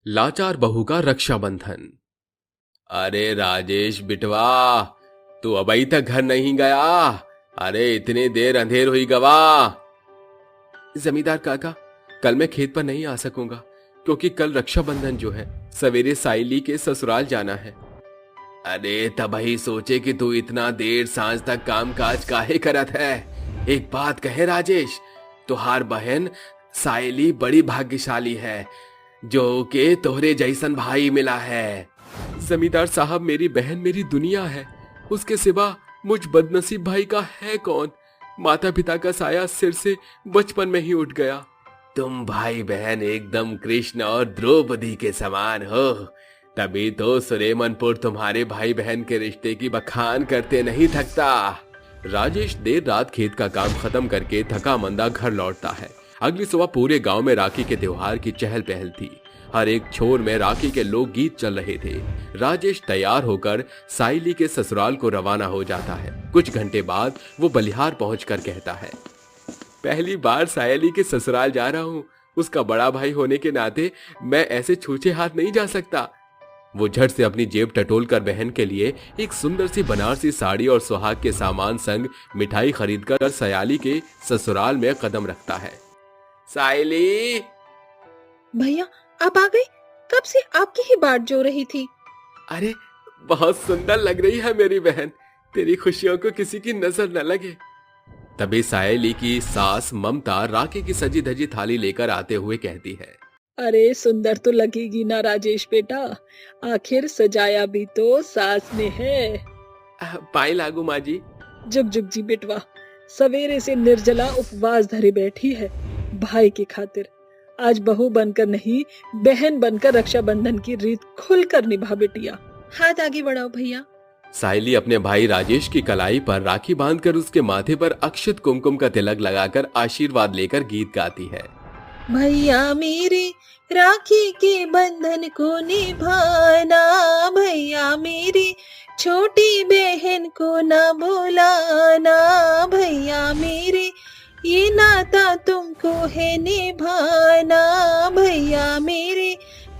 लाचार बहू का रक्षाबंधन। अरे राजेश बिटवा, तू अभी तक घर नहीं गया? अरे इतनी देर अंधेर हुई गवा। जमींदार काका, कल मैं खेत पर नहीं आ सकूंगा क्योंकि कल रक्षाबंधन जो है सवेरे साइली के ससुराल जाना है। अरे तभी सोचे कि तू इतना देर सांझ तक काम काज काहे करत है। एक बात कहे राजेश, तुहार बहन साइली बड़ी भाग्यशाली है जो के तोहरे जैसन भाई मिला है। जमींदार साहब, मेरी बहन मेरी दुनिया है, उसके सिवा मुझ बदनसीब भाई का है कौन। माता पिता का साया सिर से बचपन में ही उठ गया। तुम भाई बहन एकदम कृष्ण और द्रौपदी के समान हो, तभी तो सुरेमनपुर तुम्हारे भाई बहन के रिश्ते की बखान करते नहीं थकता। राजेश देर रात खेत का काम खत्म करके थका मंदा घर लौटता है। अगली सुबह पूरे गांव में राखी के त्योहार की चहल पहल थी। हर एक छोर में राखी के लोक गीत चल रहे थे। राजेश तैयार होकर साइली के ससुराल को रवाना हो जाता है। कुछ घंटे बाद वो बलिहार पहुंचकर कहता है, पहली बार साइली के ससुराल जा रहा हूं। उसका बड़ा भाई होने के नाते मैं ऐसे छूछे हाथ नहीं जा सकता। वो झट से अपनी जेब टटोल कर बहन के लिए एक सुंदर सी बनारसी साड़ी और सुहाग के सामान संग मिठाई खरीदकर सायली के ससुराल में कदम रखता है। साइली! भैया, आप आ गए? कब से आपकी ही बाट जो रही थी। अरे बहुत सुंदर लग रही है मेरी बहन, तेरी खुशियों को किसी की नजर न लगे। तभी सायली की सास ममता राखी की सजी धजी थाली लेकर आते हुए कहती है, अरे सुंदर तो लगेगी ना राजेश बेटा, आखिर सजाया भी तो सास ने है। पाए लागू माँ जी। जुग जुग जी बेटवा, सवेरे से निर्जला उपवास धरे बैठी है भाई की खातिर। आज बहू बनकर नहीं, बहन बनकर रक्षाबंधन की रीत खुलकर निभा बेटिया। हाथ आगे बढ़ाओ भैया। साइली अपने भाई राजेश की कलाई पर राखी बांधकर उसके माथे पर अक्षत कुमकुम का तिलक लगाकर आशीर्वाद लेकर गीत गाती है। भैया मेरे राखी के बंधन को निभाना, भैया मेरी छोटी बहन को ना भुलाना, भैया मेरे ये नाता तुमको है निभाना, भैया मेरे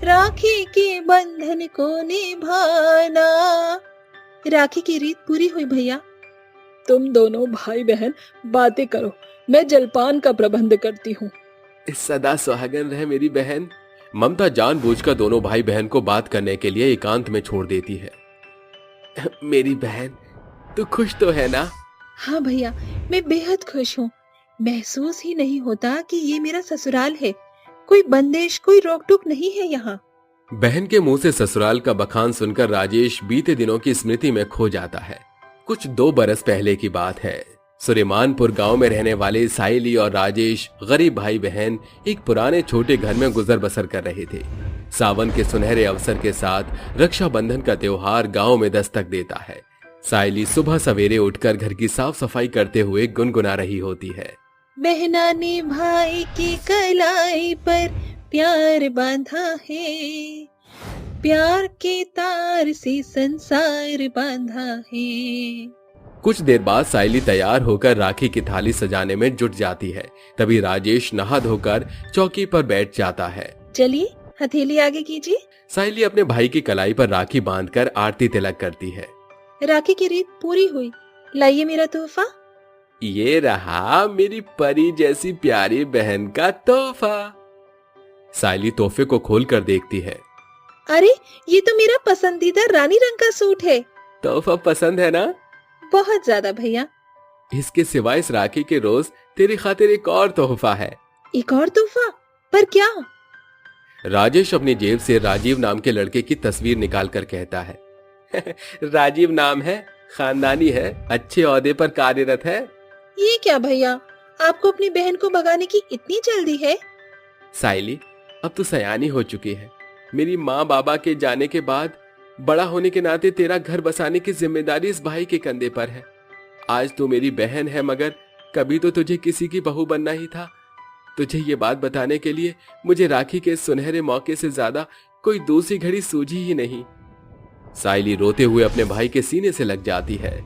राखी के बंधन को निभाना। राखी की रीत पूरी हुई भैया। तुम दोनों भाई बहन बातें करो, मैं जलपान का प्रबंध करती हूँ। सदा सुहागन रहे मेरी बहन। ममता जानबूझकर दोनों भाई बहन को बात करने के लिए एकांत में छोड़ देती है। मेरी बहन, तू खुश तो है ना? हाँ भैया, मैं बेहद खुश हूँ। महसूस ही नहीं होता कि ये मेरा ससुराल है। कोई बंदिश, कोई रोक टोक नहीं है यहाँ। बहन के मुंह से ससुराल का बखान सुनकर राजेश बीते दिनों की स्मृति में खो जाता है। कुछ 2 बरस पहले की बात है। सुरेमानपुर गांव में रहने वाले साइली और राजेश गरीब भाई बहन एक पुराने छोटे घर में गुजर बसर कर रहे थे। सावन के सुनहरे अवसर के साथ रक्षाबंधन का त्योहार गांव में दस्तक देता है। साइली सुबह सवेरे उठकर घर की साफ सफाई करते हुए गुनगुना रही होती है। बहना ने भाई की कलाई पर प्यार बांधा है, प्यार के तार से संसार बांधा है। कुछ देर बाद साइली तैयार होकर राखी की थाली सजाने में जुट जाती है। तभी राजेश नहा धोकर चौकी पर बैठ जाता है। चलिए हथेली आगे कीजिए। साइली अपने भाई की कलाई पर राखी बांधकर आरती तिलक करती है। राखी की रीत पूरी हुई, लाइए मेरा तोहफा। ये रहा मेरी परी जैसी प्यारी बहन का तोहफा। साइली तोहफे को खोलकर देखती है। अरे ये तो मेरा पसंदीदा रानी रंग का सूट है। तोहफा पसंद है ना? बहुत ज्यादा भैया। इसके सिवा इस राखी के रोज तेरी खातिर एक और तोहफा है। एक और तोहफा? पर क्या? राजेश अपनी जेब से राजीव नाम के लड़के की तस्वीर निकालकर कहता है। राजीव नाम है, खानदानी है, अच्छे ओहदे पर कार्यरत है। ये क्या भैया, आपको अपनी बहन को भगाने की इतनी जल्दी है? साइली, अब तो सयानी हो चुकी है। मेरी माँ बाबा के जाने के बाद बड़ा होने के नाते तेरा घर बसाने की जिम्मेदारी इस भाई के कंधे पर है। आज तो मेरी बहन है, मगर कभी तो तुझे किसी की बहू बनना ही था। तुझे ये बात बताने के लिए मुझे राखी के सुनहरे मौके से ज्यादा कोई दूसरी घड़ी सूझी ही नहीं। साइली रोते हुए अपने भाई के सीने से लग जाती है।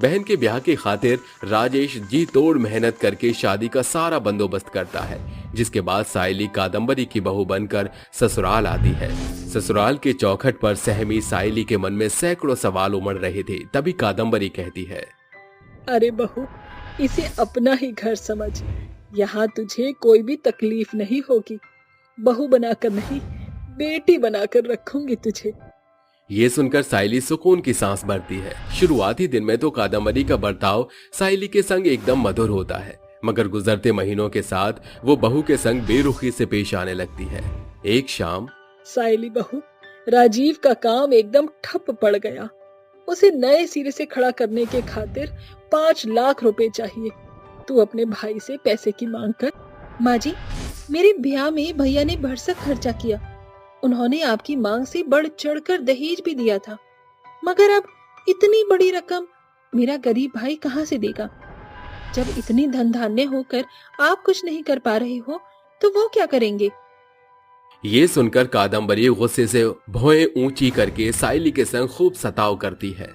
बहन के ब्याह की खातिर राजेश जी तोड़ मेहनत करके शादी का सारा बंदोबस्त करता है, जिसके बाद सायली कादम्बरी की बहू बनकर ससुराल आती है। ससुराल के चौखट पर सहमी सायली के मन में सैकड़ों सवाल उमड़ रहे थे। तभी कादम्बरी कहती है, अरे बहू, इसे अपना ही घर समझ। यहाँ तुझे कोई भी तकलीफ नहीं होगी। बहू बनाकर नहीं, बेटी बनाकर रखूंगी तुझे। ये सुनकर सायली सुकून की सांस भरती है। शुरुआती दिन में तो कादम्बरी का बर्ताव सायली के संग एकदम मधुर होता है, मगर गुजरते महीनों के साथ वो बहू के संग बेरुखी से पेश आने लगती है। एक शाम, सायली बहू, राजीव का काम एकदम ठप पड़ गया। उसे नए सिरे से खड़ा करने के खातिर 5 लाख रुपए चाहिए। तू अपने भाई से पैसे की मांग कर। माँ जी, मेरे ब्याह में भैया ने भरसक खर्चा किया। उन्होंने आपकी मांग से बढ़ चढ़कर दहेज भी दिया था, मगर अब इतनी बड़ी रकम मेरा गरीब भाई कहाँ से देगा? जब इतनी धन धान्य होकर आप कुछ नहीं कर पा रहे हो, तो वो क्या करेंगे? ये सुनकर कादम्बरी गुस्से से भौएं ऊंची करके सायली के संग खूब सताव करती है।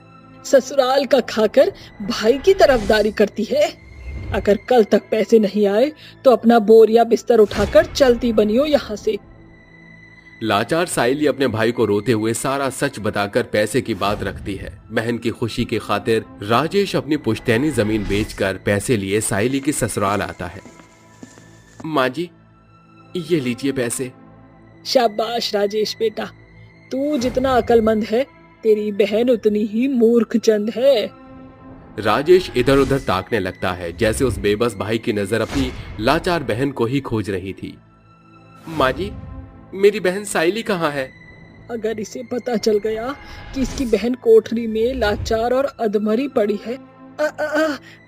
ससुराल का खाकर भाई की तरफदारी करती है। अगर कल तक पैसे नहीं आए तो अपना बोरिया बिस्तर उठाकर चलती बनियो यहाँ से। लाचार सायली अपने भाई को रोते हुए सारा सच बताकर पैसे की बात रखती है। बहन की खुशी की खातिर राजेश अपनी पुश्तैनी जमीन बेचकर पैसे लिए सायली की ससुराल आता है। माँ जी, ये लीजिए पैसे। शाबाश राजेश बेटा, तू जितना अक्लमंद है, तेरी बहन उतनी ही मूर्ख चंद है। राजेश इधर उधर ताकने लगता है, जैसे उस बेबस भाई की नजर अपनी लाचार बहन को ही खोज रही थी। माँ जी, मेरी बहन सायली कहाँ है? अगर इसे पता चल गया कि इसकी बहन कोठरी में लाचार और अधमरी पड़ी है।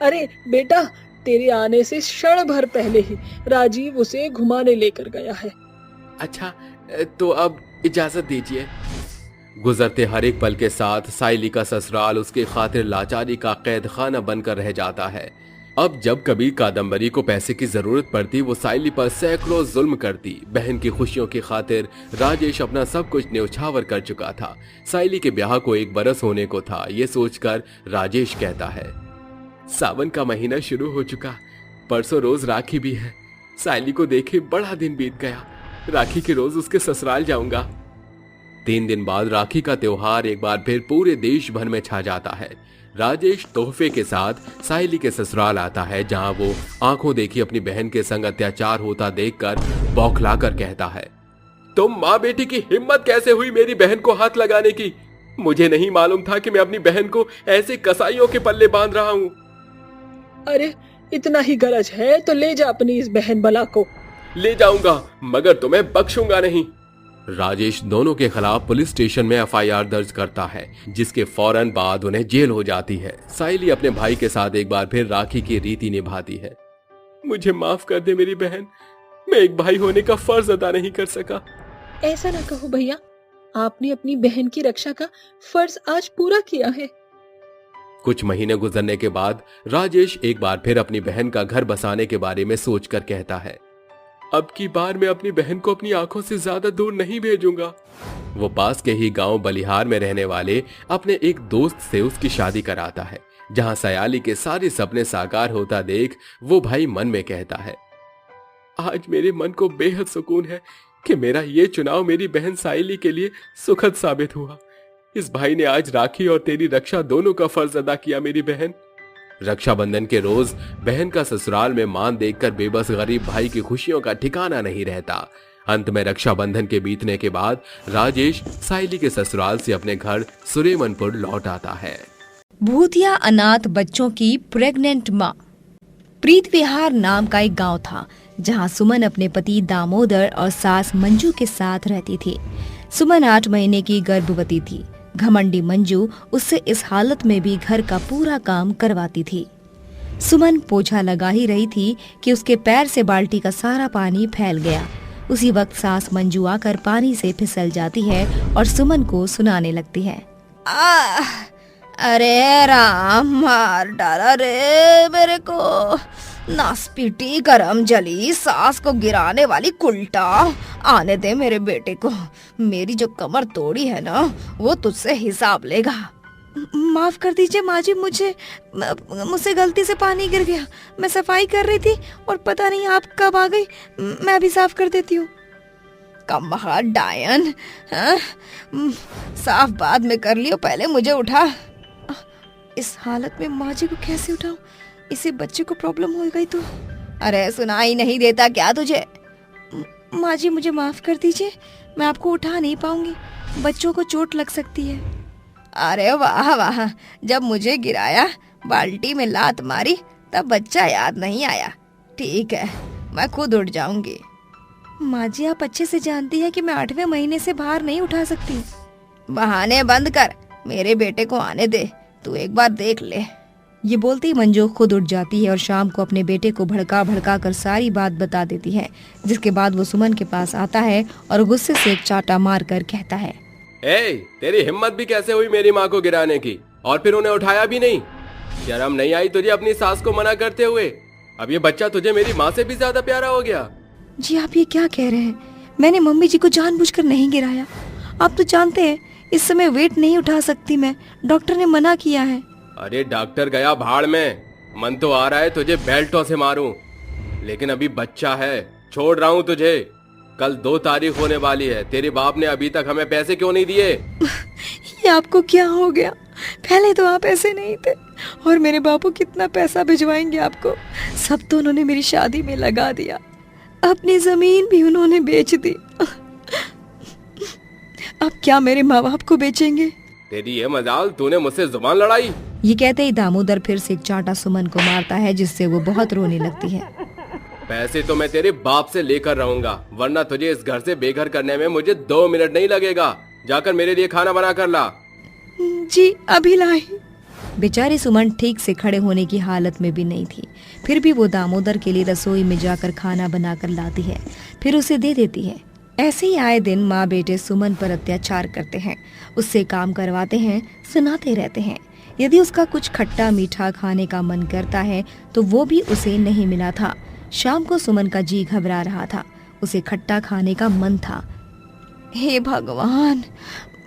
अरे बेटा, तेरे आने से क्षण भर पहले ही राजीव उसे घुमाने लेकर गया है। अच्छा, तो अब इजाजत दीजिए। गुजरते हर एक पल के साथ सायली का ससुराल उसके खातिर लाचारी का कैद खाना बनकर रह जाता है। अब जब कभी कादम्बरी को पैसे की जरूरत पड़ती, वो सायली पर सैकड़ों जुल्म करती। बहन की खुशियों की खातिर राजेश अपना सब कुछ न्यौछावर कर चुका था। सायली के ब्याह को 1 बरस होने को था। ये सोचकर राजेश कहता है, सावन का महीना शुरू हो चुका, परसों रोज राखी भी है। सायली को देखे बड़ा दिन बीत गया। राखी के रोज उसके ससुराल जाऊंगा। 3 दिन बाद राखी का त्योहार एक बार फिर पूरे देश भर में छा जाता है। राजेश तोहफे के साथ सायली के ससुराल आता है, जहां वो आंखों देखी अपनी बहन के संग अत्याचार होता देखकर बौखलाकर कहता है, तुम माँ बेटी की हिम्मत कैसे हुई मेरी बहन को हाथ लगाने की? मुझे नहीं मालूम था कि मैं अपनी बहन को ऐसे कसाईयों के पल्ले बांध रहा हूँ। अरे, इतना ही गरज है तो ले जा अपनी इस बहन बला को। ले जाऊंगा, मगर तुम्हें बख्शूंगा नहीं। राजेश दोनों के खिलाफ पुलिस स्टेशन में एफआईआर दर्ज करता है, जिसके फौरन बाद उन्हें जेल हो जाती है। सायली अपने भाई के साथ एक बार फिर राखी की रीति निभाती है। मुझे माफ कर दे मेरी बहन, मैं एक भाई होने का फर्ज अदा नहीं कर सका। ऐसा ना कहो भैया, आपने अपनी बहन की रक्षा का फर्ज आज पूरा किया है। कुछ महीने गुजरने के बाद राजेश एक बार फिर अपनी बहन का घर बसाने के बारे में सोचकर कहता है, अब की बार मैं अपनी बहन को अपनी आंखों से ज्यादा दूर नहीं भेजूंगा। वो पास के ही गांव बलिहार में रहने वाले अपने एक दोस्त से उसकी शादी कराता है, जहां सायली के सारे सपने साकार होता देख वो भाई मन में कहता है, आज मेरे मन को बेहद सुकून है कि मेरा ये चुनाव मेरी बहन सायली के लिए सुखद साबित हुआ। इस भाई ने आज राखी और तेरी रक्षा दोनों का फर्ज अदा किया मेरी बहन। रक्षाबंधन के रोज बहन का ससुराल में मान देखकर बेबस गरीब भाई की खुशियों का ठिकाना नहीं रहता। अंत में रक्षाबंधन के बीतने के बाद राजेश सायली के ससुराल से अपने घर सुरेमनपुर लौट आता है। भूतिया अनाथ बच्चों की प्रेग्नेंट माँ। प्रीत विहार नाम का एक गांव था, जहां सुमन अपने पति दामोदर और सास मंजू के साथ रहती थी। सुमन 8 महीने की गर्भवती थी। घमंडी मंजू उससे इस हालत में भी घर का पूरा काम करवाती थी। सुमन पोछा लगा ही रही थी कि उसके पैर से बाल्टी का सारा पानी फैल गया। उसी वक्त सास मंजू आकर पानी से फिसल जाती है और सुमन को सुनाने लगती है, अरे राम, मार डाला रे मेरे को, नासपीटी गरम जली सास को गिराने वाली कुल्टा। आने दे मेरे बेटे को, मेरी जो कमर तोड़ी है ना, वो तुझसे हिसाब लेगा। माफ कर दीजिए माँ जी, मुझसे गलती से पानी गिर गया। मैं सफाई कर रही थी और पता नहीं आप कब आ गई। मैं भी साफ कर देती हूँ। कमाल डायन, साफ बाद में कर लियो, पहले मुझे उठा। इस हालत में माँ जी को कैसे उठाऊं? इसी बच्चे को प्रॉब्लम हो गई तो। अरे सुनाई नहीं देता क्या तुझे? माँ जी मुझे माफ कर दीजिए, मैं आपको उठा नहीं पाऊंगी, बच्चों को चोट लग सकती है। अरे वाह वाह, जब मुझे गिराया, बाल्टी में लात मारी, तब बच्चा याद नहीं आया। ठीक है, मैं खुद उठ जाऊंगी। माँ जी आप अच्छे से जानती है कि मैं 8वें महीने से बाहर नहीं उठा सकती। बहाने बंद कर, मेरे बेटे को आने दे, तू एक बार देख ले। ये बोलते ही मंजू खुद उठ जाती है और शाम को अपने बेटे को भड़का भड़का कर सारी बात बता देती है, जिसके बाद वो सुमन के पास आता है और गुस्से से एक चाटा मार कर कहता है, तेरी हिम्मत भी कैसे हुई मेरी माँ को गिराने की, और फिर उन्हें उठाया भी नहीं? शर्म नहीं आई तुझे अपनी सास को मना करते हुए? अब ये बच्चा तुझे मेरी माँ से भी ज्यादा प्यारा हो गया। जी आप ये क्या कह रहे हैं? मैंने मम्मी जी को जानबूझकर नहीं गिराया। आप तो जानते हैं इस समय वेट नहीं उठा सकती मैं, डॉक्टर ने मना किया है। अरे डॉक्टर गया भाड़ में, मन तो आ रहा है तुझे बेल्टों से मारूं, लेकिन अभी बच्चा है, छोड़ रहा हूँ तुझे। कल 2 तारीख होने वाली है, तेरे बाप ने अभी तक हमें पैसे क्यों नहीं दिए? ये आपको क्या हो गया? पहले तो आप ऐसे नहीं थे, और मेरे बापू कितना पैसा भिजवाएंगे आपको? सब तो उन्होंने मेरी शादी में लगा दिया, अपनी जमीन भी उन्होंने बेच दी। अब क्या मेरे माँ बाप को बेचेंगे? तेरी ये मजाल, तूने मुझसे जुबान लड़ाई। ये कहते ही दामोदर फिर से एक चांटा सुमन को मारता है, जिससे वो बहुत रोने लगती है। पैसे तो मैं तेरे बाप से लेकर रहूंगा, वरना तुझे इस घर से बेघर करने में मुझे 2 मिनट नहीं लगेगा। जाकर मेरे लिए खाना बना कर ला। जी अभी लाई। बेचारी सुमन ठीक से खड़े होने की हालत में भी नहीं थी, फिर भी वो दामोदर के लिए रसोई में जाकर खाना बनाकर लाती है, फिर उसे दे देती है। ऐसे ही आए दिन माँ बेटे सुमन पर अत्याचार करते हैं, उससे काम करवाते हैं, सुनाते रहते हैं। यदि उसका कुछ खट्टा मीठा खाने का मन करता है तो वो भी उसे नहीं मिला था। शाम को सुमन का जी घबरा रहा था, उसे खट्टा खाने का मन था। हे भगवान,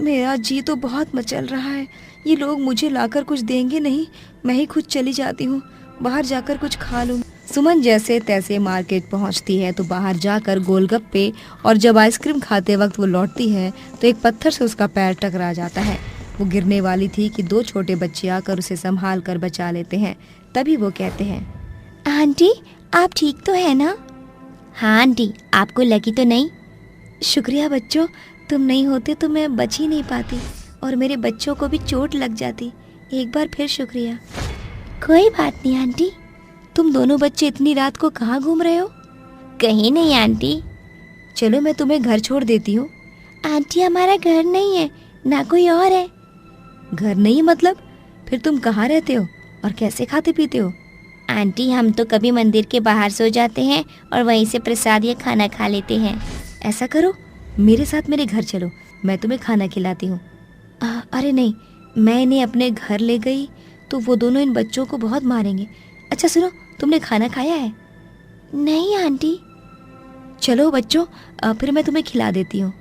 मेरा जी तो बहुत मचल रहा है, ये लोग मुझे लाकर कुछ देंगे नहीं, मैं ही खुद चली जाती हूँ, बाहर जाकर कुछ खा लूँ। सुमन जैसे तैसे मार्केट पहुँचती है तो बाहर जाकर गोलगप्पे और जब आइसक्रीम खाते वक्त वो लौटती है तो एक पत्थर से उसका पैर टकरा जाता है। वो गिरने वाली थी कि 2 छोटे बच्चे आकर उसे संभाल कर बचा लेते हैं। तभी वो कहते हैं, आंटी आप ठीक तो है ना? हाँ आंटी, आपको लगी तो नहीं? शुक्रिया बच्चों, तुम नहीं होते तो मैं बच ही नहीं पाती और मेरे बच्चों को भी चोट लग जाती। एक बार फिर शुक्रिया। कोई बात नहीं आंटी। तुम दोनों बच्चे इतनी रात को कहाँ घूम रहे हो? कहीं नहीं आंटी। चलो मैं तुम्हें घर छोड़ देती हूँ। आंटी हमारा घर नहीं है, ना कोई और है। घर नहीं मतलब? फिर तुम कहाँ रहते हो और कैसे खाते पीते हो? आंटी हम तो कभी मंदिर के बाहर सो जाते हैं और वहीं से प्रसाद या खाना खा लेते हैं। ऐसा करो, मेरे साथ मेरे घर चलो, मैं तुम्हें खाना खिलाती हूँ। अरे नहीं, मैं इन्हें अपने घर ले गई तो वो दोनों इन बच्चों को बहुत मारेंगे। अच्छा सुनो, तुमने खाना खाया है? नहीं आंटी। चलो बच्चों, फिर मैं तुम्हें खिला देती हूँ।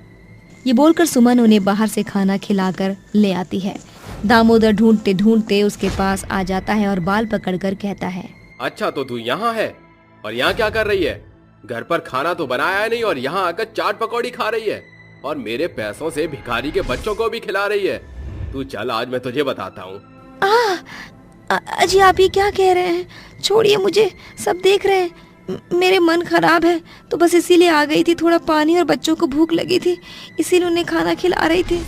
ये बोलकर सुमन उन्हें बाहर से खाना खिलाकर ले आती है। दामोदर ढूंढते ढूंढते उसके पास आ जाता है और बाल पकड़कर कहता है, अच्छा तो तू यहाँ है, और यहाँ क्या कर रही है? घर पर खाना तो बनाया नहीं और यहाँ आकर चाट पकौड़ी खा रही है, और मेरे पैसों से भिखारी के बच्चों को भी खिला रही है। तू चल, आज मैं तुझे बताता हूँ। अजी आप ये क्या कह रहे हैं? छोड़िए मुझे, सब देख रहे हैं। मेरे मन खराब है तो बस इसीलिए आ गई थी, थोड़ा पानी और बच्चों को भूख लगी थी, इसीलिए उन्हें खाना खिला रही थी।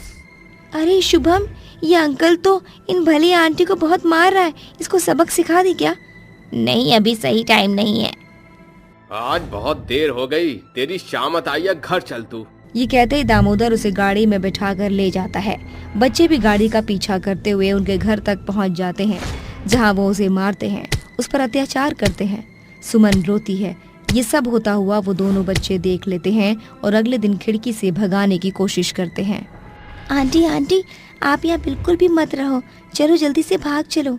अरे शुभम, ये अंकल तो इन भली आंटी को बहुत मार रहा है, इसको सबक सिखा दी क्या? नहीं, अभी सही टाइम नहीं है। आज बहुत देर हो गई, तेरी शामत आई है, घर चल तू। ये कहते ही दामोदर उसे गाड़ी में बिठाकर ले जाता है। बच्चे भी गाड़ी का पीछा करते हुए उनके घर तक पहुंच जाते हैं, जहां वो उसे मारते हैं, उस पर अत्याचार करते हैं। सुमन रोती है। ये सब होता हुआ वो दोनों बच्चे देख लेते हैं और अगले दिन खिड़की से भगाने की कोशिश करते हैं। आंटी आंटी, आप यहाँ बिल्कुल भी मत रहो, चलो जल्दी से भाग चलो।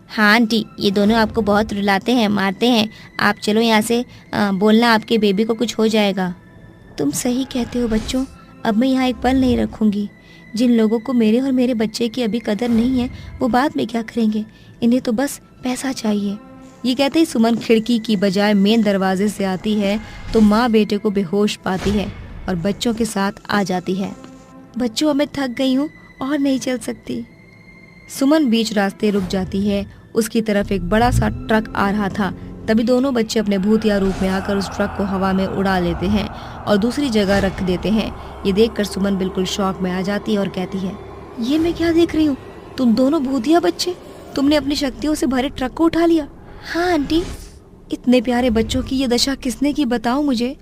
हाँ आंटी, ये दोनों आपको बहुत रुलाते हैं, मारते हैं, आप चलो यहाँ से, बोलना आपके बेबी को कुछ हो जाएगा। तुम सही कहते हो बच्चों, अब मैं यहाँ एक पल नहीं रखूंगी। जिन लोगों को मेरे और मेरे बच्चे की अभी कदर नहीं है वो बाद में क्या करेंगे, इन्हें तो बस पैसा चाहिए। ये कहते ही सुमन खिड़की की बजाय मेन दरवाजे से आती है तो माँ बेटे को बेहोश पाती है और बच्चों के साथ आ जाती है। बच्चों, अब मैं थक गई हूँ और नहीं चल सकती। सुमन बीच रास्ते रुक जाती है। उसकी तरफ एक बड़ा सा ट्रक आ रहा था। तभी दोनों बच्चे अपने भूतिया रूप में आकर उस ट्रक को हवा में उड़ा लेते हैं और दूसरी जगह रख देते हैं। ये देखकर सुमन बिल्कुल शॉक में आ जाती है और कहती है, ये मैं क्या देख रही हूँ? तुम दोनों भूतिया बच्चे, तुमने अपनी शक्तियों से भरे ट्रक को उठा लिया। हाँ आंटी, इतने प्यारे बच्चों की ये दशा किसने की, बताओ मुझे।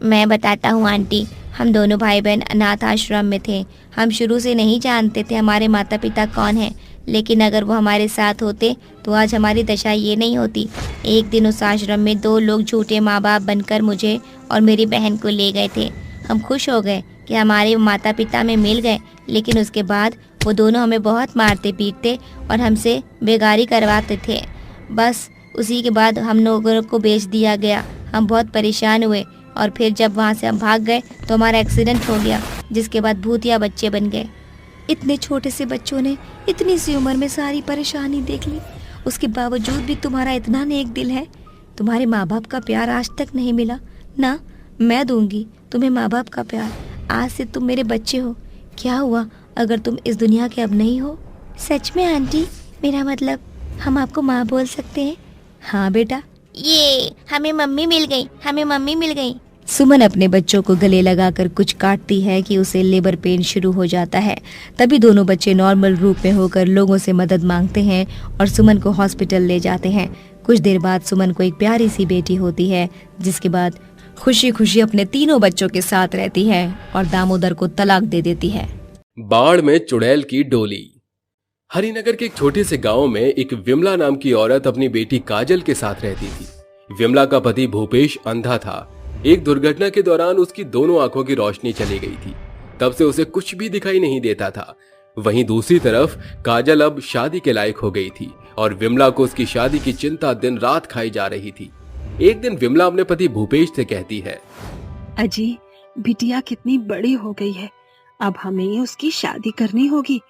मैं बताता हूँ आंटी। हम दोनों भाई बहन अनाथ आश्रम में थे। हम शुरू से नहीं जानते थे हमारे माता पिता कौन हैं, लेकिन अगर वो हमारे साथ होते तो आज हमारी दशा ये नहीं होती। एक दिन उस आश्रम में 2 लोग झूठे माँ बाप बनकर मुझे और मेरी बहन को ले गए थे। हम खुश हो गए कि हमारे माता पिता में मिल गए, लेकिन उसके बाद वो दोनों हमें बहुत मारते पीटते और हमसे बेगारी करवाते थे। बस उसी के बाद हम लोगों को बेच दिया गया। हम बहुत परेशान हुए और फिर जब वहाँ से हम भाग गए तो हमारा एक्सीडेंट हो गया, जिसके बाद भूतिया बच्चे बन गए। इतने छोटे से बच्चों ने इतनी सी उम्र में सारी परेशानी देख ली, उसके बावजूद भी तुम्हारा इतना नेक दिल है। तुम्हारे माँ बाप का प्यार आज तक नहीं मिला ना? मैं दूंगी तुम्हें माँ बाप का प्यार। आज से तुम मेरे बच्चे हो। क्या हुआ अगर तुम इस दुनिया के अब नहीं हो? सच में आंटी? मेरा मतलब हम आपको माँ बोल सकते हैं? हाँ बेटा। ये हमें मम्मी मिल गई, हमें मम्मी मिल गई। सुमन अपने बच्चों को गले लगाकर कुछ काटती है कि उसे लेबर पेन शुरू हो जाता है। तभी दोनों बच्चे नॉर्मल रूप में होकर लोगों से मदद मांगते हैं और सुमन को हॉस्पिटल ले जाते हैं। कुछ देर बाद सुमन को एक प्यारी सी बेटी होती है, जिसके बाद खुशी खुशी अपने 3 बच्चों के साथ रहती है और दामोदर को तलाक दे देती है। बाढ़ में चुड़ैल की डोली। हरिनगर के एक छोटे से गांव में एक विमला नाम की औरत अपनी बेटी काजल के साथ रहती थी। विमला का पति भूपेश अंधा था। एक दुर्घटना के दौरान उसकी दोनों आंखों की रोशनी चली गई थी। तब से उसे कुछ भी दिखाई नहीं देता था। वहीं दूसरी तरफ काजल अब शादी के लायक हो गई थी और विमला को उसकी शादी की चिंता दिन रात खाई जा रही थी। एक दिन विमला अपने पति भूपेश से कहती है, अजी, बिटिया कितनी बड़ी हो गई है, अब हमें उसकी शादी करनी होगी।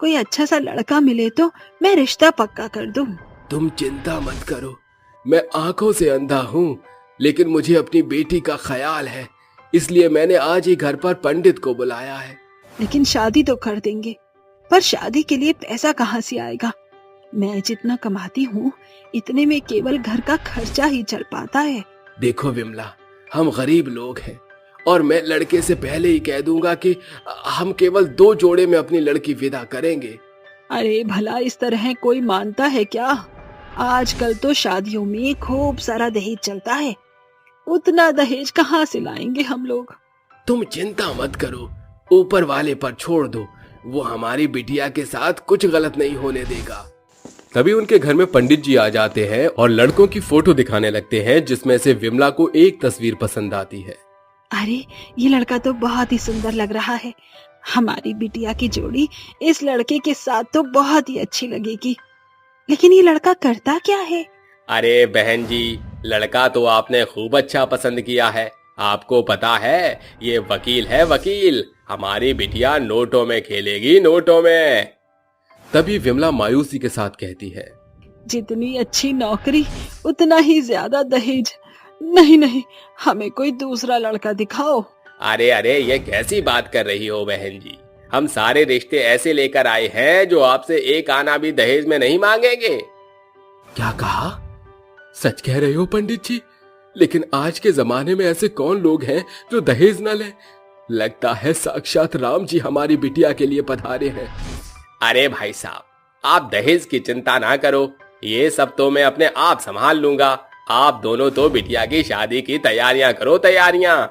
कोई अच्छा सा लड़का मिले तो मैं रिश्ता पक्का कर दूं। तुम चिंता मत करो, मैं आंखों से अंधा हूँ, लेकिन मुझे अपनी बेटी का ख्याल है, इसलिए मैंने आज ही घर पर पंडित को बुलाया है। लेकिन शादी तो कर देंगे, पर शादी के लिए पैसा कहाँ से आएगा? मैं जितना कमाती हूँ इतने में केवल घर का खर्चा ही चल पाता है। देखो विमला, हम गरीब लोग हैं और मैं लड़के से पहले ही कह दूंगा कि हम केवल 2 जोड़े में अपनी लड़की विदा करेंगे। अरे भला इस तरह कोई मानता है क्या? आजकल तो शादियों में खूब सारा दहेज चलता है, उतना दहेज कहाँ से लाएंगे हम लोग? तुम चिंता मत करो, ऊपर वाले पर छोड़ दो, वो हमारी बिटिया के साथ कुछ गलत नहीं होने देगा। तभी उनके घर में पंडित जी आ जाते हैं और लड़कों की फोटो दिखाने लगते हैं, जिसमें से विमला को एक तस्वीर पसंद आती है। अरे ये लड़का तो बहुत ही सुंदर लग रहा है, हमारी बिटिया की जोड़ी इस लड़के के साथ तो बहुत ही अच्छी लगेगी। लेकिन ये लड़का करता क्या है? अरे बहन जी, लड़का तो आपने खूब अच्छा पसंद किया है। आपको पता है, ये वकील है, वकील। हमारी बिटिया नोटों में खेलेगी, नोटों में। तभी विमला मायूसी के साथ कहती है, जितनी अच्छी नौकरी उतना ही ज्यादा दहेज। नहीं नहीं, हमें कोई दूसरा लड़का दिखाओ। अरे अरे, ये कैसी बात कर रही हो बहन जी? हम सारे रिश्ते ऐसे लेकर आए हैं जो आपसे एक आना भी दहेज में नहीं मांगेंगे। क्या कहा? सच कह रहे हो पंडित जी? लेकिन आज के जमाने में ऐसे कौन लोग हैं जो दहेज न ले? लगता है साक्षात राम जी हमारी बिटिया के लिए पधारे हैं। अरे भाई साहब, आप दहेज की चिंता ना करो, ये सब तो मैं अपने आप संभाल लूंगा। आप दोनों तो बिटिया की शादी की तैयारियां करो, तैयारियां।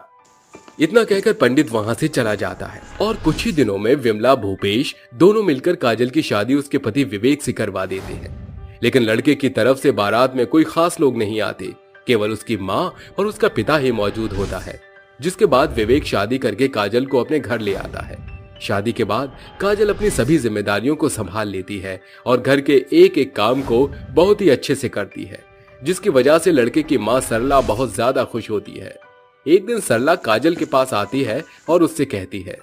इतना कहकर पंडित वहां से चला जाता है और कुछ ही दिनों में विमला भूपेश दोनों मिलकर काजल की शादी उसके पति विवेक से करवा देते हैं। लेकिन लड़के की तरफ से बारात में कोई खास लोग नहीं आते, केवल उसकी माँ और उसका पिता ही मौजूद होता है। जिसके बाद विवेक शादी करके काजल को अपने घर ले आता है। शादी के बाद काजल अपनी सभी जिम्मेदारियों को संभाल लेती है और घर के एक एक काम को बहुत ही अच्छे से करती है, जिसकी वजह से लड़के की माँ सरला बहुत ज्यादा खुश होती है। एक दिन सरला काजल के पास आती है और उससे कहती है,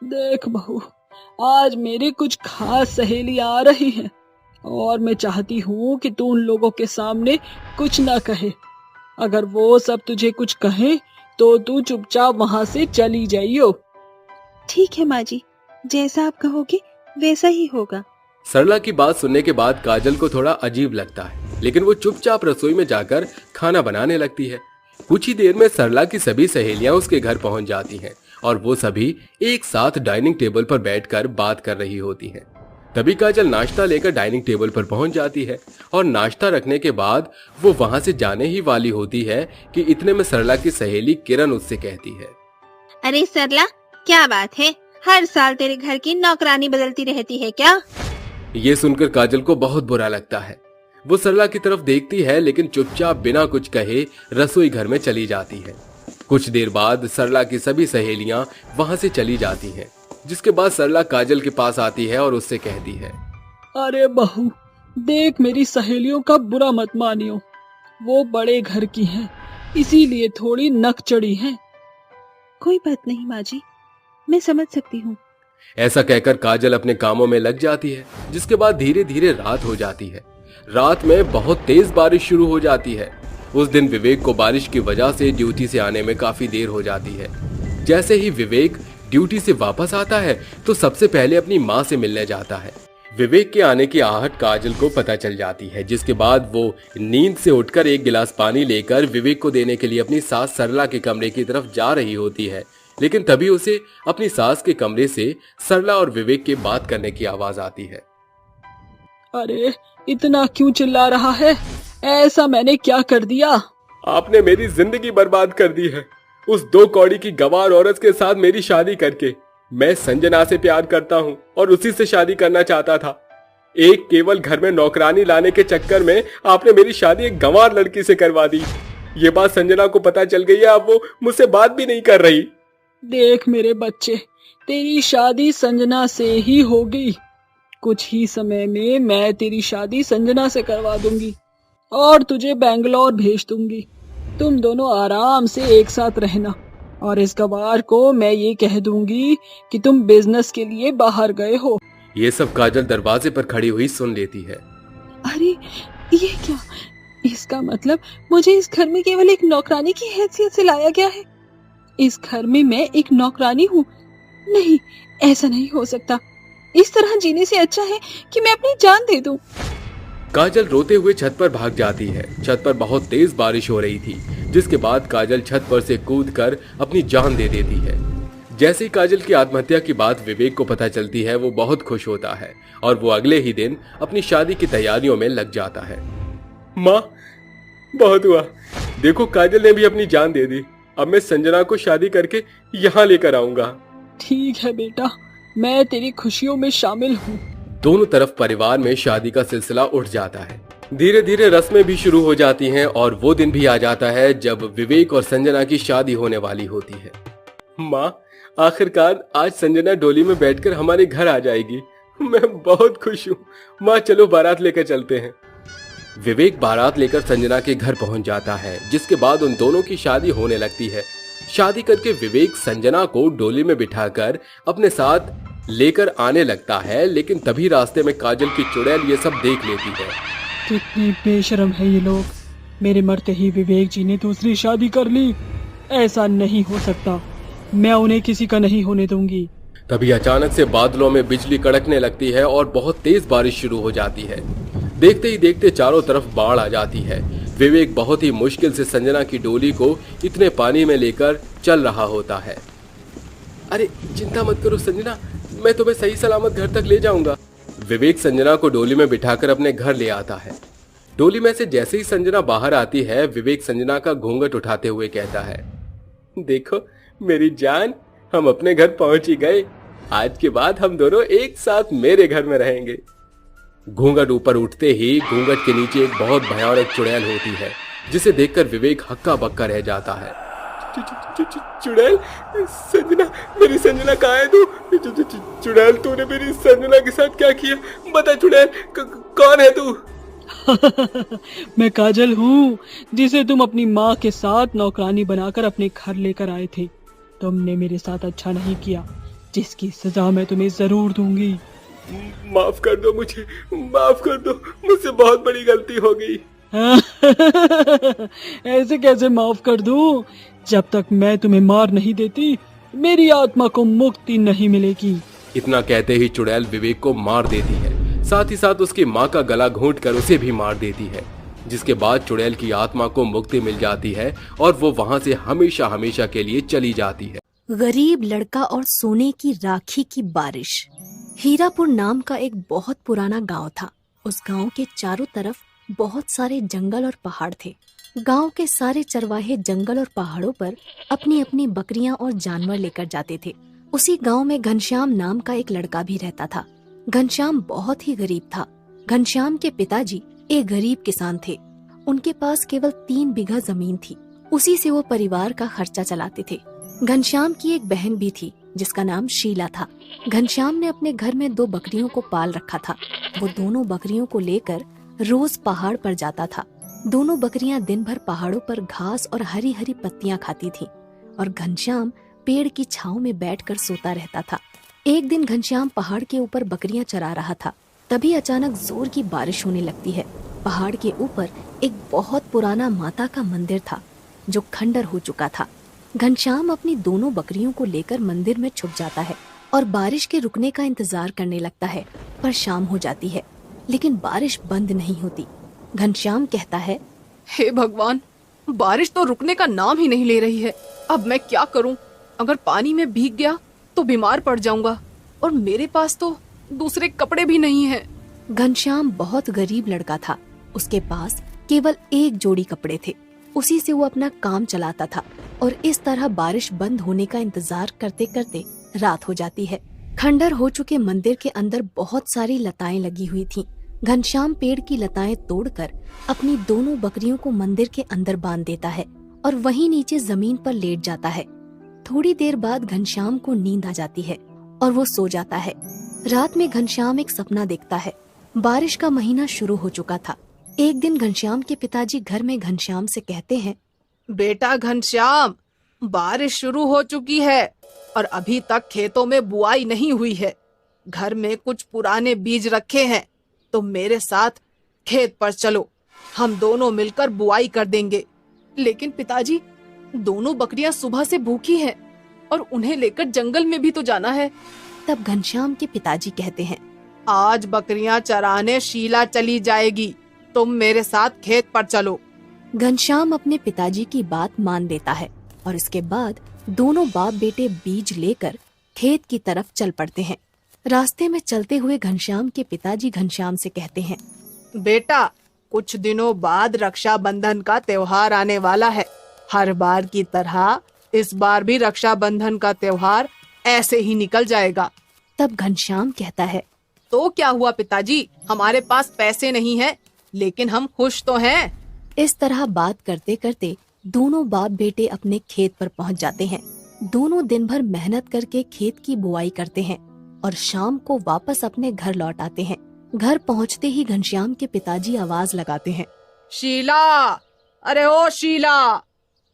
देख बहू, आज मेरी कुछ खास सहेलियां आ रही हैं और मैं चाहती हूँ कि तू उन लोगों के सामने कुछ ना कहे। अगर वो सब तुझे कुछ कहे तो तू चुपचाप वहाँ से चली जाइयो। ठीक है माँ जी, जैसा आप कहोगे वैसा ही होगा। सरला की बात सुनने के बाद काजल को थोड़ा अजीब लगता है, लेकिन वो चुपचाप रसोई में जाकर खाना बनाने लगती है। कुछ ही देर में सरला की सभी सहेलियां उसके घर पहुंच जाती हैं और वो सभी एक साथ डाइनिंग टेबल पर बैठकर बात कर रही होती हैं। तभी काजल नाश्ता लेकर डाइनिंग टेबल पर पहुंच जाती है और नाश्ता रखने के बाद वो वहां से जाने ही वाली होती है कि इतने में सरला की सहेली किरण उससे कहती है, अरे सरला, क्या बात है, हर साल तेरे घर की नौकरानी बदलती रहती है क्या? ये सुनकर काजल को बहुत बुरा लगता है। वो सरला की तरफ देखती है लेकिन चुपचाप बिना कुछ कहे रसोई घर में चली जाती है। कुछ देर बाद सरला की सभी सहेलियां वहां से चली जाती हैं, जिसके बाद सरला काजल के पास आती है और उससे कहती है, अरे बहू, देख मेरी सहेलियों का बुरा मत मानियो, वो बड़े घर की हैं, इसीलिए थोड़ी नक चढ़ी हैं। कोई बात नहीं माँ जी, मैं समझ सकती हूँ। ऐसा कहकर काजल अपने कामों में लग जाती है, जिसके बाद धीरे धीरे रात हो जाती है। रात में बहुत तेज बारिश शुरू हो जाती है। उस दिन विवेक को बारिश की वजह से ड्यूटी से आने में काफी देर हो जाती है। जैसे ही विवेक ड्यूटी से वापस आता है तो सबसे पहले अपनी माँ से मिलने जाता है। विवेक के आने की आहट काजल को पता चल जाती है, जिसके बाद वो नींद से उठकर एक गिलास पानी लेकर विवेक को देने के लिए अपनी सास सरला के कमरे की तरफ जा रही होती है। लेकिन तभी उसे अपनी सास के कमरे से सरला और विवेक के बात करने की आवाज आती है। अरे इतना क्यों चिल्ला रहा है? ऐसा मैंने क्या कर दिया? आपने मेरी जिंदगी बर्बाद कर दी है। उस 2 कौड़ी की गवार औरत के साथ मेरी शादी करके मैं संजना से प्यार करता हूँ और उसी से शादी करना चाहता था। एक केवल घर में नौकरानी लाने के चक्कर में आपने मेरी शादी एक गंवार लड़की से करवा दी। ये बात संजना को पता चल गई है, अब वो मुझसे बात भी नहीं कर रही। देख मेरे बच्चे, तेरी शादी संजना से ही होगी। कुछ ही समय में मैं तेरी शादी संजना से करवा दूंगी और तुझे बेंगलोर भेज दूंगी। तुम दोनों आराम से एक साथ रहना और इस गवार को मैं ये कह दूंगी कि तुम बिजनेस के लिए बाहर गए हो। ये सब काजल दरवाजे पर खड़ी हुई सुन लेती है। अरे ये क्या? इसका मतलब मुझे इस घर में केवल एक नौकरानी की हैसियत से लाया गया है। इस घर में मैं एक नौकरानी हूँ? नहीं, ऐसा नहीं हो सकता। इस तरह जीने से अच्छा है कि मैं अपनी जान दे दूं। काजल रोते हुए छत पर भाग जाती है। छत पर बहुत तेज बारिश हो रही थी, जिसके बाद काजल छत पर से कूदकर अपनी जान दे देती है। जैसे ही काजल की आत्महत्या की बात विवेक को पता चलती है, वो बहुत खुश होता है और वो अगले ही दिन अपनी शादी की तैयारियों में लग जाता है। माँ, बहुत हुआ, देखो काजल ने भी अपनी जान दे दी। अब मैं संजना को शादी करके यहाँ लेकर आऊंगा। ठीक है बेटा, मैं तेरी खुशियों में शामिल हूँ। दोनों तरफ परिवार में शादी का सिलसिला उठ जाता है। धीरे धीरे रस्में भी शुरू हो जाती हैं और वो दिन भी आ जाता है जब विवेक और संजना की शादी होने वाली होती है। माँ, आखिरकार आज संजना डोली में बैठकर हमारे घर आ जाएगी। मैं बहुत खुश हूँ। माँ, चलो बारात लेकर चलते हैं। विवेक बारात लेकर संजना के घर पहुंच जाता है, जिसके बाद उन दोनों की शादी होने लगती है। शादी करके विवेक संजना को डोली में बिठाकर अपने साथ लेकर आने लगता है, लेकिन तभी रास्ते में काजल की चुड़ैल ये सब देख लेती है। कितने बेशरम है ये लोग। मेरे मरते ही विवेक जी ने दूसरी शादी कर ली। ऐसा नहीं हो सकता, मैं उन्हें किसी का नहीं होने दूंगी। तभी अचानक से बादलों में बिजली कड़कने लगती है और बहुत तेज बारिश शुरू हो जाती है। देखते ही देखते चारों तरफ बाढ़ आ जाती है। विवेक बहुत ही मुश्किल से संजना की डोली को इतने पानी में लेकर चल रहा होता है। अरे चिंता मत करो संजना, मैं तुम्हें सही सलामत घर तक ले जाऊंगा। विवेक संजना को डोली में बिठाकर अपने घर ले आता है। डोली में से जैसे ही संजना बाहर आती है, विवेक संजना का घूंघट उठाते हुए कहता है, देखो मेरी जान, हम अपने घर पहुंच ही गए। आज के बाद हम दोनों एक साथ मेरे घर में रहेंगे। घूंघट ऊपर उठते ही घूंघट के नीचे एक बहुत भयानक चुड़ैल होती है, जिसे देखकर विवेक हक्का बक्का रह जाता है। चुड़ैल? संजना, मेरी संजना कहाँ है तू? चुड़ैल, तूने मेरी संजना के साथ क्या किया? बता चुड़ैल, कौन है तू? मैं काजल हूँ, जिसे तुम अपनी माँ के साथ नौकरानी बनाकर अपने घर लेकर आए थे। तुमने मेरे साथ अच्छा नहीं किया, जिसकी सजा मैं तुम्हें जरूर दूंगी। माफ कर दो मुझे, माफ कर दो, मुझसे बहुत बड़ी गलती हो गई। ऐसे कैसे माफ कर दूं? जब तक मैं तुम्हें मार नहीं देती, मेरी आत्मा को मुक्ति नहीं मिलेगी। इतना कहते ही चुड़ैल विवेक को मार देती है, साथ ही साथ उसकी माँ का गला घोंट कर उसे भी मार देती है, जिसके बाद चुड़ैल की आत्मा को मुक्ति मिल जाती है और वो वहाँ से हमेशा हमेशा के लिए चली जाती है। गरीब लड़का और सोने की राखी की बारिश। हीरापुर नाम का एक बहुत पुराना गांव था। उस गांव के चारों तरफ बहुत सारे जंगल और पहाड़ थे। गांव के सारे चरवाहे जंगल और पहाड़ों पर अपनी अपनी बकरियां और जानवर लेकर जाते थे। उसी गांव में घनश्याम नाम का एक लड़का भी रहता था। घनश्याम बहुत ही गरीब था। घनश्याम के पिताजी एक गरीब किसान थे। उनके पास केवल 3 बीघा जमीन थी। उसी से वो परिवार का खर्चा चलाते थे। घनश्याम की एक बहन भी थी जिसका नाम शीला था। घनश्याम ने अपने घर में 2 बकरियों को पाल रखा था। वो दोनों बकरियों को लेकर रोज पहाड़ पर जाता था। दोनों बकरियां दिन भर पहाड़ों पर घास और हरी हरी पत्तियां खाती थीं और घनश्याम पेड़ की छांव में बैठकर सोता रहता था। एक दिन घनश्याम पहाड़ के ऊपर बकरियां चरा रहा था। तभी अचानक जोर की बारिश होने लगती है। पहाड़ के ऊपर एक बहुत पुराना माता का मंदिर था जो खंडर हो चुका था। घनश्याम अपनी दोनों बकरियों को लेकर मंदिर में छुप जाता है और बारिश के रुकने का इंतजार करने लगता है। पर शाम हो जाती है लेकिन बारिश बंद नहीं होती। घनश्याम कहता है, हे भगवान, बारिश तो रुकने का नाम ही नहीं ले रही है। अब मैं क्या करूं? अगर पानी में भीग गया तो बीमार पड़ जाऊंगा और मेरे पास तो दूसरे कपड़े भी नहीं हैं। घनश्याम बहुत गरीब लड़का था। उसके पास केवल एक जोड़ी कपड़े थे। उसी से वो अपना काम चलाता था और इस तरह बारिश बंद होने का इंतजार करते करते रात हो जाती है। खंडर हो चुके मंदिर के अंदर बहुत सारी लताएं लगी हुई थीं। घनश्याम पेड़ की लताएं तोड़कर अपनी दोनों बकरियों को मंदिर के अंदर बांध देता है और वहीं नीचे जमीन पर लेट जाता है। थोड़ी देर बाद घनश्याम को नींद आ जाती है और वो सो जाता है। रात में घनश्याम एक सपना देखता है। बारिश का महीना शुरू हो चुका था। एक दिन घनश्याम के पिताजी घर में घनश्याम से कहते हैं, बेटा घनश्याम, बारिश शुरू हो चुकी है और अभी तक खेतों में बुआई नहीं हुई है। घर में कुछ पुराने बीज रखे हैं, तो मेरे साथ खेत पर चलो, हम दोनों मिलकर बुआई कर देंगे। लेकिन पिताजी, दोनों बकरियां सुबह से भूखी हैं और उन्हें लेकर जंगल में भी तो जाना है। तब घनश्याम के पिताजी कहते हैं, आज बकरियां चराने शीला चली जाएगी, तुम मेरे साथ खेत पर चलो। घनश्याम अपने पिताजी की बात मान लेता है और इसके बाद दोनों बाप बेटे बीज लेकर खेत की तरफ चल पड़ते हैं। रास्ते में चलते हुए घनश्याम के पिताजी घनश्याम से कहते हैं, बेटा, कुछ दिनों बाद रक्षाबंधन का त्योहार आने वाला है। हर बार की तरह इस बार भी रक्षाबंधन का त्योहार ऐसे ही निकल जाएगा। तब घनश्याम कहता है, तो क्या हुआ पिताजी, हमारे पास पैसे नहीं है, लेकिन हम खुश तो हैं। इस तरह बात करते करते दोनों बाप बेटे अपने खेत पर पहुंच जाते हैं। दोनों दिन भर मेहनत करके खेत की बुआई करते हैं और शाम को वापस अपने घर लौट आते हैं। घर पहुंचते ही घनश्याम के पिताजी आवाज लगाते हैं, शीला, अरे ओ शीला,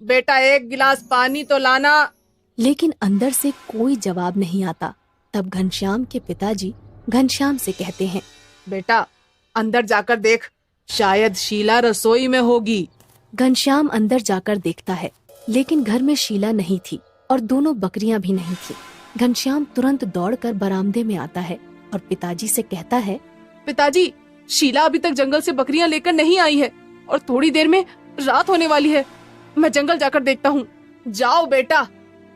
बेटा एक गिलास पानी तो लाना। लेकिन अंदर से कोई जवाब नहीं आता। तब घनश्याम के पिताजी घनश्याम से कहते हैं, बेटा अंदर जाकर देख, शायद शीला रसोई में होगी। घनश्याम अंदर जाकर देखता है, लेकिन घर में शीला नहीं थी और दोनों बकरियां भी नहीं थी। घनश्याम तुरंत दौड़कर बरामदे में आता है और पिताजी से कहता है, पिताजी, शीला अभी तक जंगल से बकरियां लेकर नहीं आई है और थोड़ी देर में रात होने वाली है। मैं जंगल जाकर देखता हूँ। जाओ बेटा,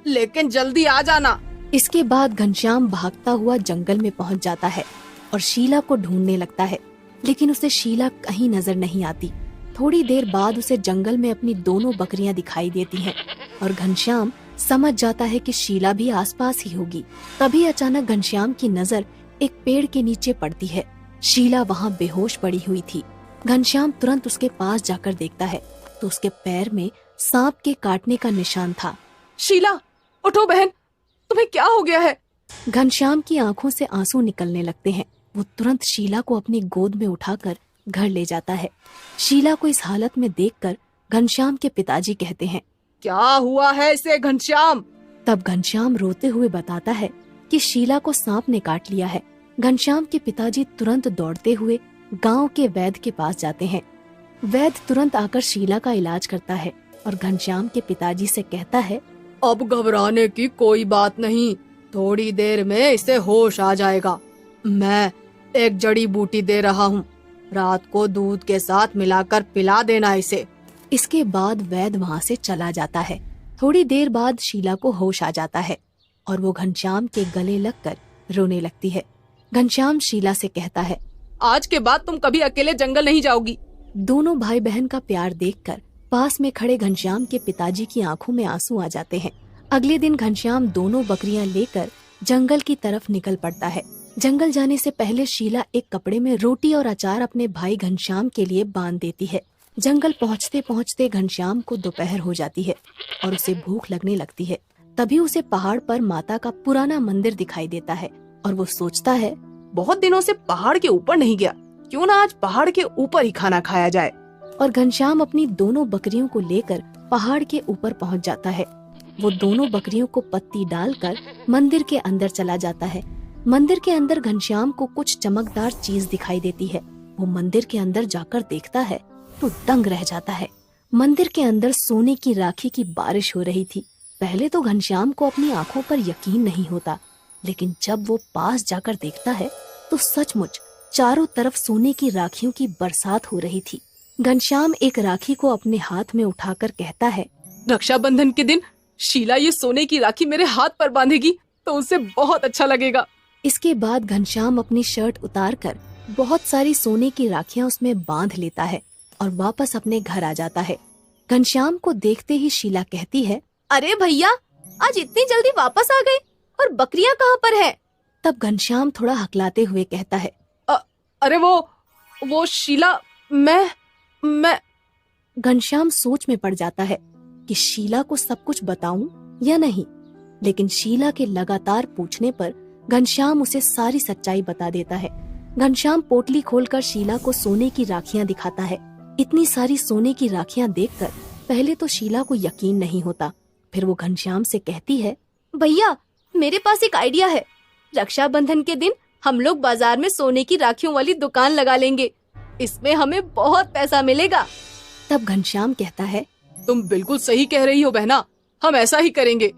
लेकिन जल्दी आ जाना। इसके बाद घनश्याम भागता हुआ जंगल में पहुंच जाता है और शीला को ढूंढने लगता है, लेकिन उसे शीला कहीं नजर नहीं आती। थोड़ी देर बाद उसे जंगल में अपनी दोनों बकरियां दिखाई देती हैं और घनश्याम समझ जाता है कि शीला भी आसपास ही होगी। तभी अचानक घनश्याम की नजर एक पेड़ के नीचे पड़ती है। शीला वहाँ बेहोश पड़ी हुई थी। घनश्याम तुरंत उसके पास जाकर देखता है तो उसके पैर में सांप के काटने का निशान था। शीला, उठो बहन, तुम्हें क्या हो गया है? घनश्याम की आंखों से आंसू निकलने लगते हैं। वो तुरंत शीला को अपनी गोद में उठाकर घर ले जाता है। शीला को इस हालत में देखकर घनश्याम के पिताजी कहते हैं, क्या हुआ है इसे घनश्याम? तब घनश्याम रोते हुए बताता है कि शीला को सांप ने काट लिया है। घनश्याम के पिताजी तुरंत दौड़ते हुए गांव के वैद्य के पास जाते हैं। वैद्य तुरंत आकर शीला का इलाज करता है और घनश्याम के पिताजी से कहता है, अब घबराने की कोई बात नहीं, थोड़ी देर में इसे होश आ जाएगा। मैं एक जड़ी बूटी दे रहा हूँ, रात को दूध के साथ मिलाकर पिला देना इसे। इसके बाद वैद्य वहाँ से चला जाता है। थोड़ी देर बाद शीला को होश आ जाता है और वो घनश्याम के गले लगकर रोने लगती है। घनश्याम शीला से कहता है, आज के बाद तुम कभी अकेले जंगल नहीं जाओगी। दोनों भाई बहन का प्यार देखकर पास में खड़े घनश्याम के पिताजी की आंखों में आंसू आ जाते हैं। अगले दिन घनश्याम दोनों बकरियां लेकर जंगल की तरफ निकल पड़ता है। जंगल जाने से पहले शीला एक कपड़े में रोटी और अचार अपने भाई घनश्याम के लिए बांध देती है। जंगल पहुँचते पहुँचते घनश्याम को दोपहर हो जाती है और उसे भूख लगने लगती है। तभी उसे पहाड़ पर माता का पुराना मंदिर दिखाई देता है और वो सोचता है, बहुत दिनों से पहाड़ के ऊपर नहीं गया, क्यों ना आज पहाड़ के ऊपर ही खाना खाया जाए। और घनश्याम अपनी दोनों बकरियों को लेकर पहाड़ के ऊपर पहुंच जाता है। वो दोनों बकरियों को पत्ती डालकर मंदिर के अंदर चला जाता है। मंदिर के अंदर घनश्याम को कुछ चमकदार चीज दिखाई देती है। वो मंदिर के अंदर जाकर देखता है तो दंग रह जाता है। मंदिर के अंदर सोने की राखी की बारिश हो रही थी। पहले तो घनश्याम को अपनी आंखों पर यकीन नहीं होता, लेकिन जब वो पास जाकर देखता है तो सचमुच चारों तरफ सोने की राखियों की बरसात हो रही थी। घनश्याम एक राखी को अपने हाथ में उठाकर कहता है, रक्षाबंधन के दिन शीला ये सोने की राखी मेरे हाथ पर बांधेगी तो उसे बहुत अच्छा लगेगा। इसके बाद घनश्याम अपनी शर्ट उतारकर बहुत सारी सोने की राखियां उसमें बांध लेता है और वापस अपने घर आ जाता है। घनश्याम को देखते ही शीला कहती है, अरे भैया, आज इतनी जल्दी वापस आ गए और बकरियां कहाँ पर है? तब घनश्याम थोड़ा हकलाते हुए कहता है, अरे वो शीला, मैं घनश्याम सोच में पड़ जाता है कि शीला को सब कुछ बताऊं या नहीं, लेकिन शीला के लगातार पूछने पर घनश्याम उसे सारी सच्चाई बता देता है। घनश्याम पोटली खोलकर शीला को सोने की राखियां दिखाता है। इतनी सारी सोने की राखियां देखकर पहले तो शीला को यकीन नहीं होता। फिर वो घनश्याम से कहती है, भैया, मेरे पास एक आइडिया है। रक्षाबंधन के दिन हम लोग बाजार में सोने की राखियों वाली दुकान लगा लेंगे, इसमें हमें बहुत पैसा मिलेगा। तब घनश्याम कहता है, तुम बिल्कुल सही कह रही हो बहना, हम ऐसा ही करेंगे।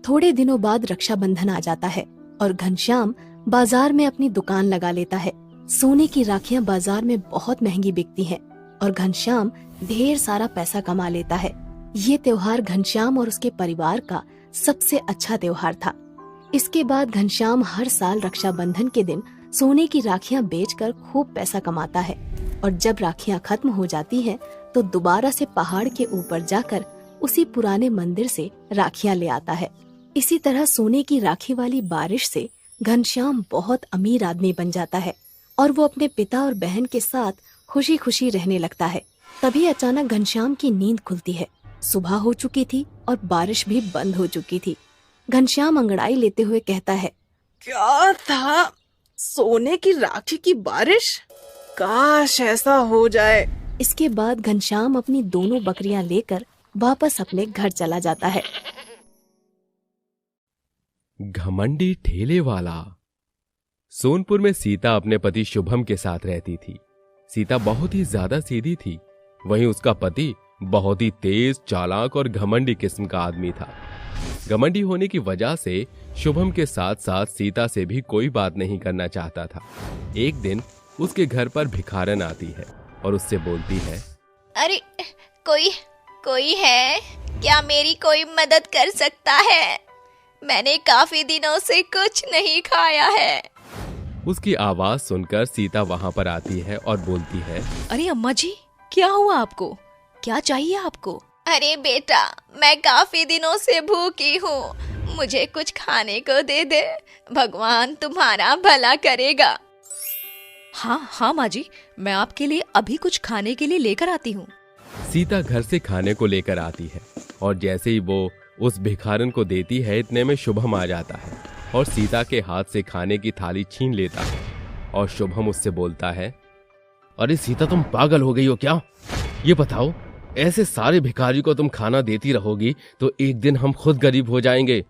थोड़े दिनों बाद रक्षाबंधन आ जाता है और घनश्याम बाजार में अपनी दुकान लगा लेता है। सोने की राखियां बाजार में बहुत महंगी बिकती हैं और घनश्याम ढेर सारा पैसा कमा लेता है। ये त्योहार घनश्याम और उसके परिवार का सबसे अच्छा त्योहार था। इसके बाद घनश्याम हर साल रक्षाबंधन के दिन सोने की राखियां बेचकर खूब पैसा कमाता है और जब राखियां खत्म हो जाती हैं तो दोबारा से पहाड़ के ऊपर जाकर उसी पुराने मंदिर से राखियां ले आता है। इसी तरह सोने की राखी वाली बारिश से घनश्याम बहुत अमीर आदमी बन जाता है और वो अपने पिता और बहन के साथ खुशी खुशी रहने लगता है। तभी अचानक घनश्याम की नींद खुलती है। सुबह हो चुकी थी और बारिश भी बंद हो चुकी थी। घनश्याम अंगड़ाई लेते हुए कहता है, क्या था? सोने की राखी की बारिश? काश ऐसा हो जाए। इसके बाद घनश्याम अपनी दोनों बकरियां लेकर वापस अपने घर चला जाता है। घमंडी ठेले वाला। सोनपुर में सीता अपने पति शुभम के साथ रहती थी। सीता बहुत ही ज्यादा सीधी थी, वहीं उसका पति बहुत ही तेज, चालाक और घमंडी किस्म का आदमी था। घमंडी होने की वजह से शुभम के साथ साथ सीता से भी कोई बात नहीं करना चाहता था। एक दिन उसके घर पर भिखारन आती है और उससे बोलती है, अरे कोई है क्या? मेरी कोई मदद कर सकता है? मैंने काफी दिनों से कुछ नहीं खाया है। उसकी आवाज सुनकर सीता वहां पर आती है और बोलती है, अरे अम्मा जी, क्या हुआ आपको? क्या चाहिए आपको? अरे बेटा, मैं काफी दिनों से भूखी हूँ, मुझे कुछ खाने को दे दे, भगवान तुम्हारा भला करेगा। हाँ माँ जी, मैं आपके लिए अभी कुछ खाने के लिए लेकर आती हूँ। सीता घर से खाने को लेकर आती है और जैसे ही वो उस भिखारन को देती है, इतने में शुभम आ जाता है और सीता के हाथ से खाने की थाली छीन लेता है और शुभम उससे बोलता है, अरे सीता, तुम पागल हो गई हो क्या? ये बताओ, ऐसे सारे भिखारी को तुम खाना देती रहोगी तो एक दिन हम खुद गरीब हो जाएंगे।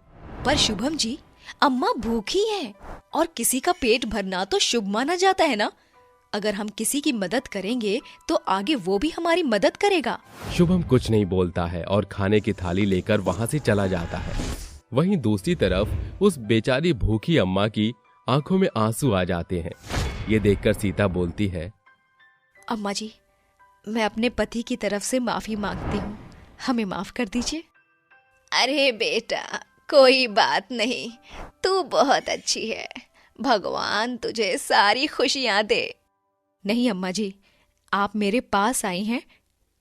पर शुभम जी, अम्मा भूखी है और किसी का पेट भरना तो शुभ माना जाता है ना। अगर हम किसी की मदद करेंगे तो आगे वो भी हमारी मदद करेगा। शुभम कुछ नहीं बोलता है और खाने की थाली लेकर वहां से चला जाता है। वहीं दूसरी तरफ उस बेचारी भूखी अम्मा की आंखों में आंसू आ जाते हैं। ये देखकर सीता बोलती है, अम्मा जी, मैं अपने पति की तरफ से माफी मांगती हूँ, हमें माफ कर दीजिए। अरे बेटा, कोई बात नहीं, तू बहुत अच्छी है, भगवान तुझे सारी खुशियां दे। नहीं अम्मा जी, आप मेरे पास आई हैं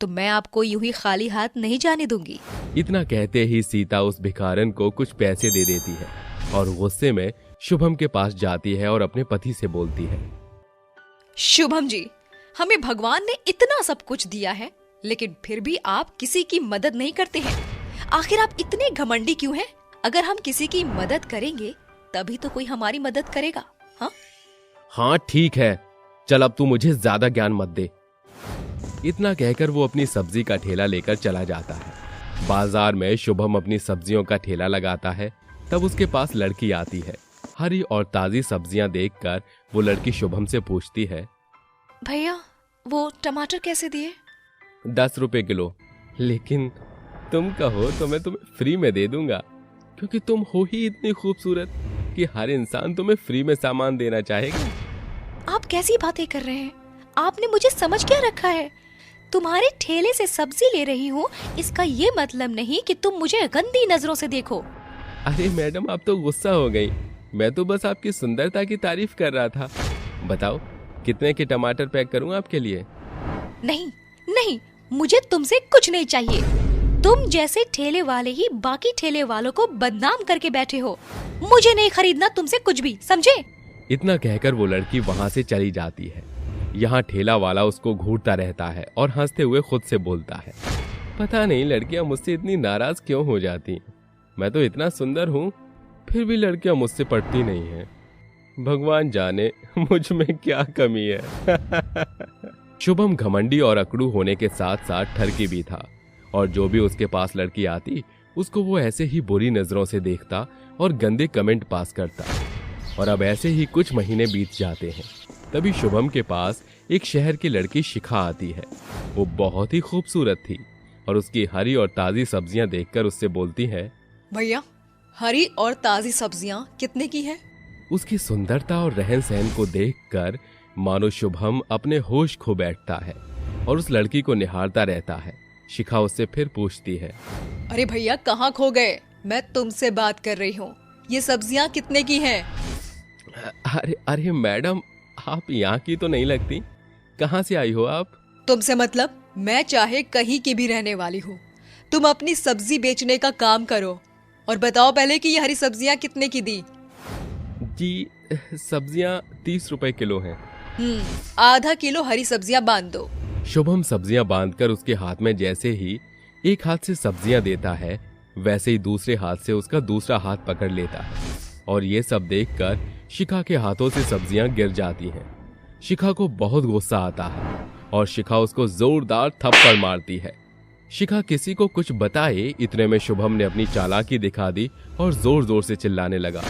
तो मैं आपको यूं ही खाली हाथ नहीं जाने दूंगी। इतना कहते ही सीता उस भिखारन को कुछ पैसे दे देती है और गुस्से में शुभम के पास जाती है और अपने पति से बोलती है, शुभम जी, हमें भगवान ने इतना सब कुछ दिया है, लेकिन फिर भी आप किसी की मदद नहीं करते हैं। आखिर आप इतने घमंडी क्यों हैं? अगर हम किसी की मदद करेंगे तभी तो कोई हमारी मदद करेगा। हाँ ठीक है, चल अब तू मुझे ज्यादा ज्ञान मत दे। इतना कहकर वो अपनी सब्जी का ठेला लेकर चला जाता है। बाजार में शुभम अपनी सब्जियों का ठेला लगाता है। तब उसके पास लड़की आती है। हरी और ताजी सब्जियां देखकर वो लड़की शुभम से पूछती है, भैया वो टमाटर कैसे दिए? 10 रुपए किलो। लेकिन तुम कहो तो मैं तुम्हें फ्री में दे दूंगा, क्योंकि तुम हो ही इतनी खूबसूरत कि हर इंसान तुम्हें फ्री में सामान देना चाहेगा। आप कैसी बातें कर रहे हैं? आपने मुझे समझ क्या रखा है? तुम्हारे ठेले से सब्जी ले रही हूँ, इसका ये मतलब नहीं कि तुम मुझे गंदी नजरों से देखो। अरे मैडम, आप तो गुस्सा हो गई। मैं तो बस आपकी सुंदरता की तारीफ कर रहा था। बताओ कितने के टमाटर पैक करूं आपके लिए? नहीं नहीं, मुझे तुमसे कुछ नहीं चाहिए। तुम जैसे ठेले वाले ही बाकी ठेले वालों को बदनाम करके बैठे हो। मुझे नहीं खरीदना तुमसे कुछ भी, समझे? इतना कहकर वो लड़की वहां से चली जाती है। यहाँ ठेला वाला उसको घूरता रहता है और हंसते हुए खुद से बोलता है, पता नहीं लड़कियां मुझसे इतनी नाराज क्यों हो जाती। मैं तो इतना सुंदर हूँ, फिर भी लड़कियां मुझसे पटती नहीं हैं। भगवान जाने मुझ में क्या कमी है। शुभम घमंडी और अकड़ू होने के साथ साथ ठरकी भी था, और जो भी उसके पास लड़की आती उसको वो ऐसे ही बुरी नजरों से देखता और गंदे कमेंट पास करता। और अब ऐसे ही कुछ महीने बीत जाते हैं। तभी शुभम के पास एक शहर की लड़की शिखा आती है। वो बहुत ही खूबसूरत थी और उसकी हरी और ताजी सब्जियां देखकर उससे बोलती है, भैया हरी और ताजी सब्जियां कितने की है? उसकी सुंदरता और रहन सहन को देखकर मानो शुभम अपने होश खो बैठता है और उस लड़की को निहारता रहता है। शिखा उससे फिर पूछती है, अरे भैया कहाँ खो गए? मैं तुमसे बात कर रही हूँ। ये सब्जियां कितने की हैं? अरे मैडम, आप यहाँ की तो नहीं लगती। कहाँ से आई हो आप? तुमसे मतलब? मैं चाहे कहीं की भी रहने वाली हूँ। तुम अपनी सब्जी बेचने का काम करो और बताओ पहले कि ये हरी सब्जियां कितने की दी? जी, सब्जियां 30 रुपए किलो हैं। आधा किलो हरी सब्जियां बांध दो। शुभम सब्जियां बांधकर उसके हाथ में जैसे ही एक हाथ से सब्जियां देता है, वैसे ही दूसरे हाथ से उसका दूसरा हाथ पकड़ लेता है। और ये सब देखकर शिखा के हाथों से सब्जियां गिर जाती हैं। शिखा को बहुत गुस्सा आता है और शिखा उसको जोरदार थप्पड़ मारती है। शिखा किसी को कुछ बताए इतने में शुभम ने अपनी चालाकी दिखा दी और जोर जोर से चिल्लाने लगा,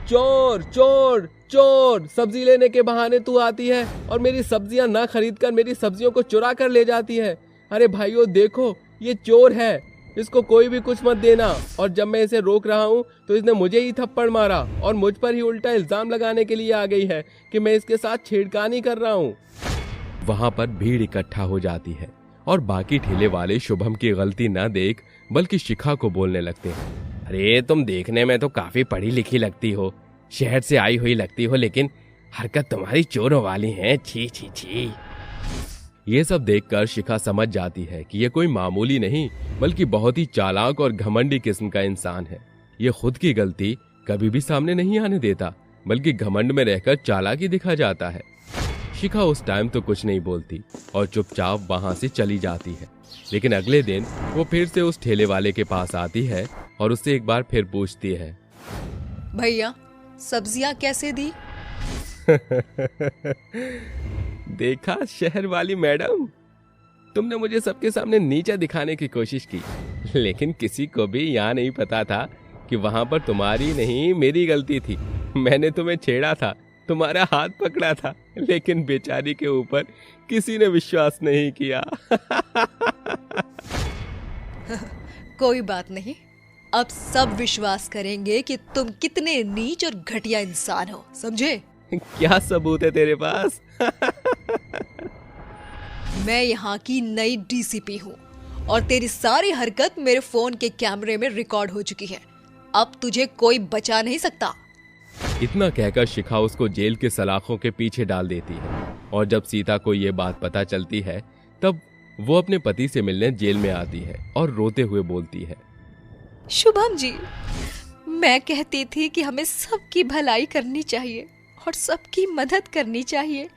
चोर चोर चोर, सब्जी लेने के बहाने तू आती है और मेरी सब्जियां ना खरीद कर मेरी सब्जियों को चुरा कर ले जाती है। अरे भाइयों देखो, ये चोर है, इसको कोई भी कुछ मत देना। और जब मैं इसे रोक रहा हूँ तो इसने मुझे ही थप्पड़ मारा और मुझ पर ही उल्टा इल्जाम लगाने के लिए आ गई है कि मैं इसके साथ छेड़खानी कर रहा हूँ। वहां पर भीड़ इकट्ठा हो जाती है और बाकी ठेले वाले शुभम की गलती न देख बल्कि शिखा को बोलने लगते हैं, अरे तुम देखने में तो काफी पढ़ी लिखी लगती हो, शहर से आई हुई लगती हो, लेकिन हरकत तुम्हारी चोरों वाली है। छी छी छी। ये सब देखकर शिखा समझ जाती है कि ये कोई मामूली नहीं बल्कि बहुत ही चालाक और घमंडी किस्म का इंसान है। ये खुद की गलती कभी भी सामने नहीं आने देता बल्कि घमंड में रहकर चालाकी दिखा जाता है। शिखा उस टाइम तो कुछ नहीं बोलती और चुपचाप वहां से चली जाती है। लेकिन अगले दिन वो फिर से उस ठेले वाले के पास आती है और उससे एक बार फिर पूछती है, भैया सब्जियां कैसे दी? देखा शहर वाली मैडम, तुमने मुझे सबके सामने नीचा दिखाने की कोशिश की, लेकिन किसी को भी यहाँ नहीं पता था कि वहां पर तुम्हारी नहीं मेरी गलती थी। मैंने तुम्हें छेड़ा था, तुम्हारा हाथ पकड़ा था, लेकिन बेचारी के ऊपर किसी ने विश्वास नहीं किया। कोई बात नहीं, अब सब विश्वास करेंगे कि तुम कितने नीच और घटिया इंसान हो, समझे? क्या सबूत है तेरे पास? मैं यहाँ की नई डीसीपी हूँ और तेरी सारी हरकत मेरे फोन के कैमरे में रिकॉर्ड हो चुकी है। अब तुझे कोई बचा नहीं सकता। इतना कहकर शिखा उसको जेल के सलाखों के पीछे डाल देती है और जब सीता को ये बात पता चलती है तब वो अपने पति से मिलने जेल में आती है और रोते हुए बोलती है, शुभम जी, मैं कहती थी कि हमें सबकी भलाई करनी चाहिए और सबकी मदद करनी चाहिए,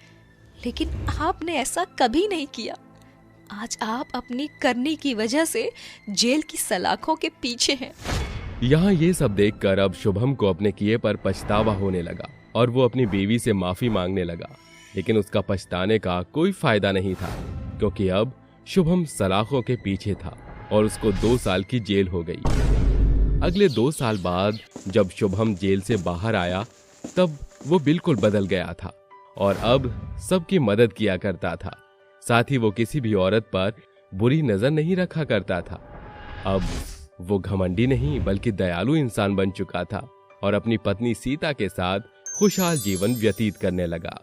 लेकिन आपने ऐसा कभी नहीं किया। आज आप अपनी करनी की वजह से जेल की सलाखों के पीछे हैं। यहाँ ये सब देखकर अब शुभम को अपने किए पर पछतावा होने लगा और वो अपनी बीवी से माफी मांगने लगा, लेकिन उसका पछताने का कोई फायदा नहीं था क्योंकि अब शुभम सलाखों के पीछे था और उसको 2 साल की जेल हो गई। अगले 2 साल बाद जब शुभम जेल से बाहर आया तब वो बिल्कुल बदल गया था और अब सबकी मदद किया करता था। साथ ही वो किसी भी औरत पर बुरी नजर नहीं रखा करता था। अब वो घमंडी नहीं बल्कि दयालु इंसान बन चुका था और अपनी पत्नी सीता के साथ खुशहाल जीवन व्यतीत करने लगा।